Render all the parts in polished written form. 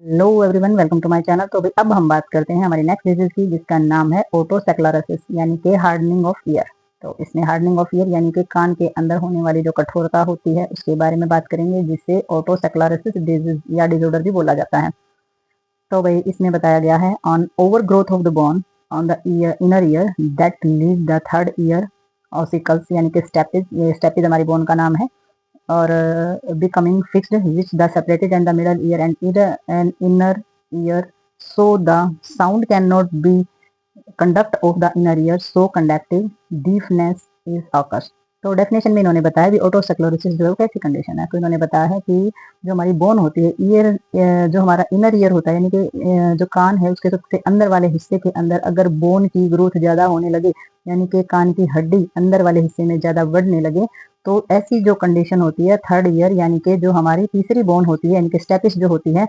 Hello everyone, welcome to my channel. तो भाई अब हम बात करते हैं हमारी नेक्स्ट डिजीज की, जिसका नाम है ओटोसेक्लेरोसिस यानी कि हार्डनिंग ऑफ ईयर। तो इसमें हार्डनिंग ऑफ ईयर यानी कि कान के अंदर होने वाली जो कठोरता होती है उसके बारे में बात करेंगे, जिसे ओटोसेक्लेरोसिस डिजीज या डिसऑर्डर भी बोला जाता है। तो भाई इसमें बताया गया है on over growth of the bone on the year inner ear that leave the third ear ossicles यानी कि स्टेपिज। ये स्टेपिज हमारी बोन का नाम है। और becoming fixed which the separated and the middle ear and inner ear, so the sound cannot be conduct of the inner ear, so conductive deafness is occurs। तो definition में इन्होंने बताया भी ओटोसेक्लोरोसिस जो है कैसी कंडीशन है। तो इन्होंने बताया है कि जो हमारी बोन होती है ईयर, जो हमारा इनर ईयर होता है यानी कि जो कान है उसके सबसे अंदर वाले हिस्से के अंदर अगर बोन की ग्रोथ ज्यादा होने लगे यानी कि कान की हड्डी अंदर वाले हिस्से में ज्यादा बढ़ने लगे, तो ऐसी जो कंडीशन होती है थर्ड ईयर यानी कि जो हमारी तीसरी बोन होती है यानी कि स्टेपिस जो होती है,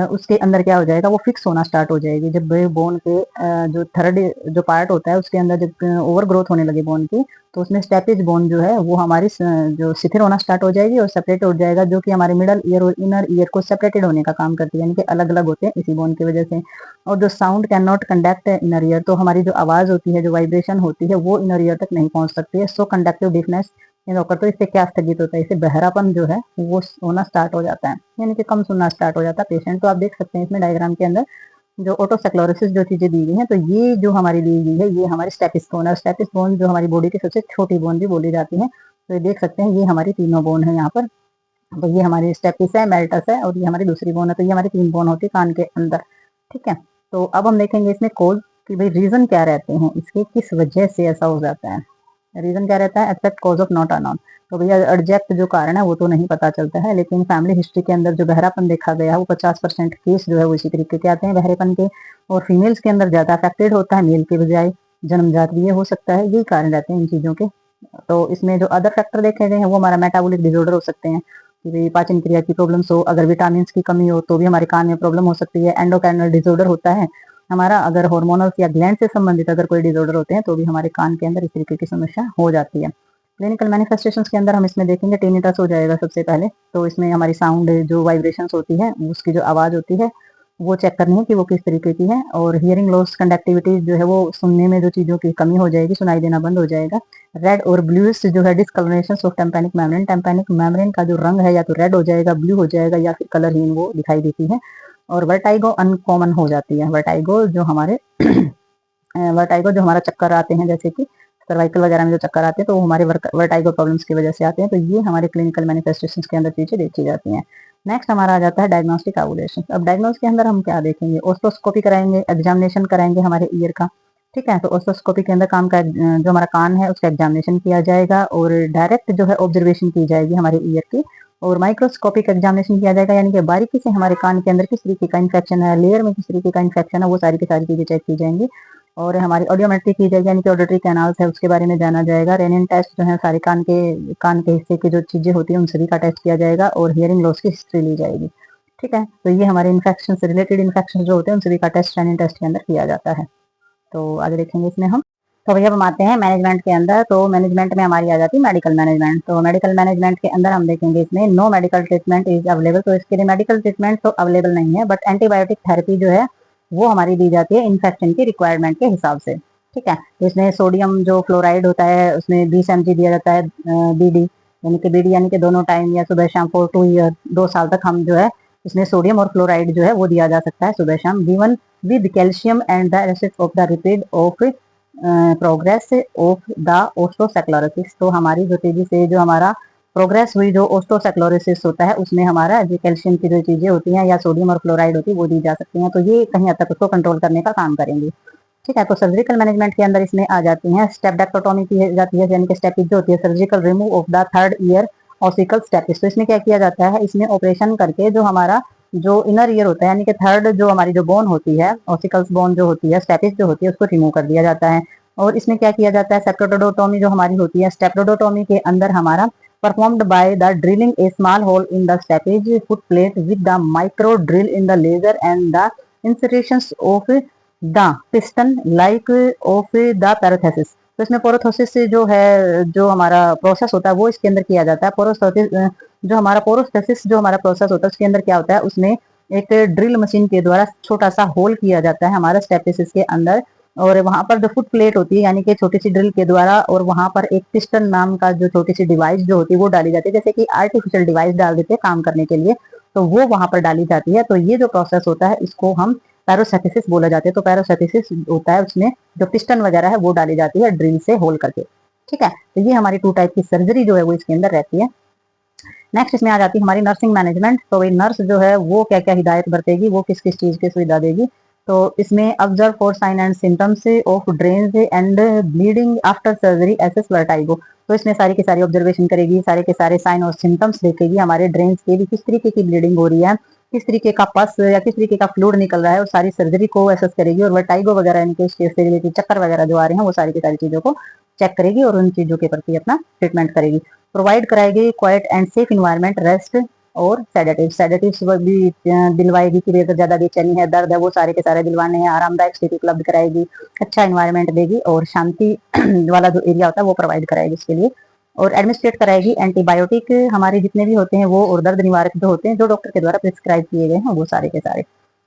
उसके अंदर क्या हो जाएगा, वो फिक्स होना स्टार्ट हो जाएगी। जब बोन के जो थर्ड जो पार्ट होता है उसके अंदर जब ओवर ग्रोथ होने लगे बोन की, तो उसमें स्टेपिस बोन जो है वो हमारी जो शिथिल होना स्टार्ट हो जाएगी और सेपरेट हो जाएगा, जो कि हमारे मिडल ईयर और इनर ईयर को सेपरेटेड होने का काम करती है, यानी कि अलग अलग होते हैं इसी बोन की वजह से। और जो sound can not conduct inner ear, तो हमारी जो आवाज होती है, जो वाइब्रेशन होती है, वो इनर ईयर तक नहीं पहुंच सकती है। सो कंडक्टिव डिफनेस होकर, तो इससे क्या स्थगित होता है, इससे बहरापन जो है वो होना स्टार्ट हो जाता है, यानी कि कम सुनना स्टार्ट हो जाता है पेशेंट। तो आप देख सकते हैं इसमें डायग्राम के अंदर जो ओटोसेक्लोरोसिस जो चीजें दी गई हैं, तो ये जो हमारी दी गई है ये हमारी स्टेपिस बोन है। स्टेपिस बोन जो हमारी बॉडी की सबसे छोटी बोन भी बोली जाती है। तो ये देख सकते हैं ये हमारी तीनों बोन है यहाँ पर। तो ये हमारी स्टेपिस है, मेल्टस है और ये हमारी दूसरी बोन है। तो ये हमारी तीन बोन होती है कान के अंदर। ठीक है, तो अब हम देखेंगे इसमें कोज कि भाई रीजन क्या रहते हैं इसके, किस वजह से ऐसा हो जाता है। रीजन क्या रहता है, except cause of not known. तो भैया एग्जैक्ट जो कारण है वो तो नहीं पता चलता है, लेकिन फैमिली हिस्ट्री के अंदर जो बहरापन देखा गया है वो 50% केस जो है वो इसी तरीके के आते हैं बहरेपन के। और फीमेल्स के अंदर ज्यादा अफेक्टेड होता है मेल के बजाय, जन्मजात भी ये हो सकता है, यही कारण रहते हैं इन चीजों के। तो इसमें जो अदर फैक्टर देखे गए हैं वो हमारा मेटाबॉलिक डिसऑर्डर हो सकते हैं, कि भाई पाचन क्रिया की प्रॉब्लम्स हो, अगर विटामिन की कमी हो तो भी हमारे कान में प्रॉब्लम हो सकती है। एंडोक्राइनल डिसऑर्डर होता है हमारा, अगर हार्मोनल या ग्लैंड से संबंधित अगर कोई डिसऑर्डर होते हैं तो भी हमारे कान के अंदर इस तरीके की समस्या हो जाती है। क्लिनिकल मैनिफेस्टेशंस के अंदर हम इसमें देखेंगे टिनिटस हो जाएगा सबसे पहले। तो इसमें हमारी साउंड जो वाइब्रेशंस होती है उसकी जो आवाज होती है वो चेक करनी है कि वो किस तरीके की है। और हियरिंग लॉस कंडक्टिविटी जो है वो सुनने में जो चीजों की कमी हो जाएगी, सुनाई देना बंद हो जाएगा। रेड और ब्लूइश जो है discolouration of tympanic membrane, tympanic membrane का जो रंग है या तो रेड हो जाएगा, ब्लू हो जाएगा, या फिर कलरहीन वो दिखाई देती है। और वर्टाइगो अनकॉमन हो जाती है। वर्टाइगो जो हमारे वर्टाइगो जो हमारा चक्कर आते हैं, जैसे कि सर्वाइकल वगैरह में जो चक्कर आते हैं, तो वो हमारे वर्टाइगो प्रॉब्लम्स की वजह से आते हैं। तो ये हमारे क्लिनिकल मैनिफेस्टेशंस के अंदर चीजें देखी जाती हैं। नेक्स्ट हमारा आ जाता है डायग्नोस्टिक एवोल्यूशन। अब डायग्नोस के अंदर हम क्या देखेंगे, ओस्टोस्कोपी कराएंगे, एग्जामिनेशन कराएंगे हमारे ईयर का। ठीक है, तो ओस्टोस्कोपी के अंदर काम का जो हमारा कान है उसका एग्जामिनेशन किया जाएगा और डायरेक्ट जो है ऑब्जर्वेशन की जाएगी हमारे ईयर की। और माइक्रोस्कोपिक एग्जामिनेशन किया जाएगा, यानी कि बारीकी से हमारे कान के अंदर किस तरीके का इन्फेक्शन है, लेयर में किस तरीके का इन्फेक्शन है, वो सारी की सारी चीजें चेक की जाएंगी। और हमारी ऑडियोमेट्री की जाएगी, यानी कि ऑडिटरी कैनाल्स है उसके बारे में जाना जाएगा। रेनिन टेस्ट जो है सारे कान के हिस्से की जो चीजें होती हैं उन सभी का टेस्ट किया जाएगा और हियरिंग लॉस की हिस्ट्री ली जाएगी। ठीक है, तो ये हमारे इन्फेक्शन से रिलेटेड इन्फेक्शन जो होते हैं उन सभी का टेस्ट रेनिन टेस्ट के अंदर किया जाता है। तो आगे देखेंगे इसमें हम। तो भैया हम आते हैं मैनेजमेंट के अंदर। तो मैनेजमेंट में हमारी आ जाती है मेडिकल मैनेजमेंट। तो मेडिकल मैनेजमेंट के अंदर हम देखेंगे इसमें no medical treatment is available. तो इसके लिए मेडिकल ट्रीटमेंट तो अवेलेबल नहीं है, बट एंटीबायोटिक थेरेपी जो है वो हमारी दी जाती है इन्फेक्शन की रिक्वायरमेंट के हिसाब से। ठीक है, तो इसमें सोडियम जो फ्लोराइड होता है उसमें 20 mg दिया जाता है, बीडी यानी कि दोनों टाइम या सुबह शाम फॉर 2 ईयर, 2 साल तक हम जो है इसमें सोडियम और फ्लोराइड जो है वो दिया जा सकता है सुबह शाम, given with calcium and the resist of the rapid of progress of the otosclerosis. तो हमारी जो तेजी से जो हमारा प्रोग्रेस हुई जो ओस्टोसेक्लोरोसिस होता है उसमें हमारा जो कैल्शियम की जो चीजें होती हैं या सोडियम और फ्लोराइड होती है वो दी जा सकती हैं। तो ये कहीं हद तक उसको कंट्रोल करने का काम करेंगी। ठीक है, तो सर्जिकल मैनेजमेंट के अंदर इसमें आ जाती हैं स्टेपडेक्टोटॉमी की जाती है, यानी कि स्टेपिस जो होती है surgical remove of the third ear ossicle stapes. तो इसमें क्या किया जाता है, इसमें ऑपरेशन करके जो हमारा जो इनर ईयर होता है यानी कि थर्ड जो हमारी जो बोन होती है, ऑसिकल्स बोन जो होती है, स्टेपिस जो होती है, उसको रिमूव कर दिया जाता है। और इसमें क्या किया जाता है, सेप्टोडोटोमी जो हमारी होती है, स्टेप्टोडोटोमी के अंदर हमारा performed by the drilling a small hole in the stapes foot plate with the micro drill in the laser and the insertions of the piston like of the prosthesis. तो इसमें पोरोथोसिस जो है जो हमारा प्रोसेस होता है वो इसके अंदर किया जाता है। पोरोस्थेसिस जो हमारा प्रोसेस होता है उसके अंदर क्या होता है, उसमें एक ड्रिल मशीन के द्वारा छोटा सा होल किया जाता है हमारा स्टेपिसिस के अंदर, और वहां पर जो फुट प्लेट होती है यानी कि छोटी सी ड्रिल के द्वारा, और वहां पर एक पिस्टन नाम का जो छोटी सी डिवाइस जो होती है वो डाली जाती है, जैसे कि आर्टिफिशियल डिवाइस डाल देते हैं काम करने के लिए, तो वो वहां पर डाली जाती है। तो ये जो प्रोसेस होता है इसको हम पैरोसेटिसिस बोला जाता है। तो पैरोसेटिसिस होता है, उसमें जो पिस्टन वगैरह है वो डाली जाती है ड्रिल से होल करके। ठीक है, तो ये हमारी 2 टाइप की सर्जरी जो है वो इसके अंदर रहती है। नेक्स्ट इसमें आ जाती है हमारी नर्सिंग मैनेजमेंट। तो वही नर्स जो है वो क्या क्या हिदायत बरतेगी, वो किस किस चीज की सुविधा देगी। तो इसमें observe for sign and symptoms of drains and bleeding after surgery assess vertigo. तो इसमें सारी की सारी ऑब्जर्वेशन करेगी, सारे के सारे साइन और सिम्टम्स देखेगी हमारे ड्रेन्स के भी, किस तरीके की ब्लीडिंग हो रही है, किस तरीके का पस या किस तरीके का फ्लूइड निकल रहा है, और सारी सर्जरी को एसेस करेगी। और वर्टाइगो वगैरह इनके स्टेज से रिलेटेड चक्कर वगैरह जो आ रहे हैं वो सारी की सारी चीजों को चेक करेगी और उन चीजों के प्रति अपना ट्रीटमेंट करेगी। प्रोवाइड कराएगी quiet and safe environment, rest और सेडेटिव्स भी दिलवाएगी कि अगर ज्यादा बेचैनी है, दर्द है, वो सारे के सारे दिलवाने हैं। आरामदायक स्थिति उपलब्ध कराएगी, अच्छा इन्वायरमेंट देगी, और शांति वाला जो एरिया होता है वो प्रोवाइड कराएगी इसके लिए। और एडमिनिस्ट्रेट कराएगी एंटीबायोटिक हमारे जितने भी होते हैं वो, और दर्द निवारक जो होते हैं जो डॉक्टर के द्वारा प्रिस्क्राइब किए गए हैं वो सारे के सारे।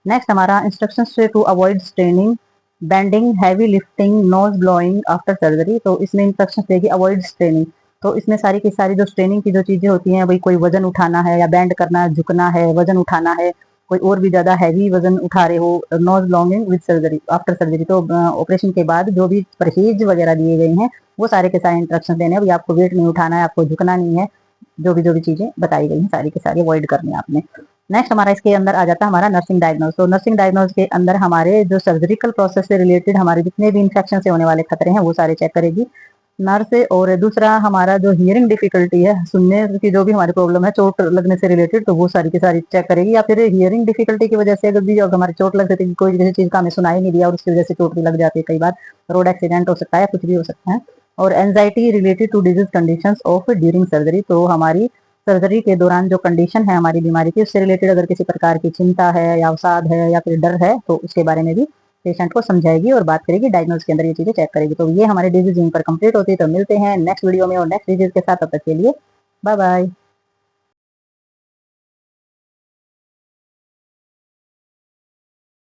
नेक्स्ट हमारा instructions to avoid straining, bending, heavy lifting, nose blowing after surgery. तो इसमें इंस्ट्रक्शंस देगी अवॉइड स्ट्रेनिंग। तो इसमें सारी की सारी जो स्ट्रेनिंग की जो चीजें होती हैं, भाई कोई वजन उठाना है या बैंड करना है, झुकना है, वजन उठाना है, कोई और भी ज्यादा हैवी वजन उठा रहे हो, nose longing with surgery after surgery. तो ऑपरेशन के बाद जो भी परहेज वगैरह दिए गए हैं वो सारे के सारे इंस्ट्रक्शन देने हैं, भाई आपको वेट नहीं उठाना है, आपको झुकना नहीं है, जो भी चीजें बताई गई हैं सारी की सारी अवॉइड करनी है आपने। नेक्स्ट हमारा इसके अंदर आ जाता है हमारा नर्सिंग डायग्नोज। तो नर्सिंग डायग्नोज के अंदर हमारे जो सर्जिकल प्रोसेस से रिलेटेड हमारे जितने भी इंफेक्शन से होने वाले खतरे हैं वो सारे चेक करेगी नर्स। और दूसरा हमारा जो हियरिंग डिफिकल्टी है, सुनने की जो भी हमारी प्रॉब्लम है चोट लगने से रिलेटेड, तो वो सारी की सारी चेक करेगी। या फिर हियरिंग डिफिकल्टी की वजह से अगर भी हमारी चोट लग सकती है, कोई किसी चीज का हमें सुनाई नहीं दिया और उसकी वजह से चोट भी लग जाती है, कई बार रोड एक्सीडेंट हो सकता है, कुछ भी हो सकता है। और anxiety related to disease condition of during surgery. तो हमारी सर्जरी के दौरान जो कंडीशन है हमारी बीमारी की, उससे रिलेटेड अगर किसी प्रकार की चिंता है या अवसाद है या फिर डर है तो उसके बारे में भी पेशेंट को समझाएगी और बात करेगी, डायग्नोज के अंदर ये चीजें चेक करेगी। तो ये हमारी डिजीज यहीं पर कंप्लीट होती है। तो मिलते हैं नेक्स्ट वीडियो में और नेक्स्ट डिजीज के साथ, तब तक के लिए बाय बाय।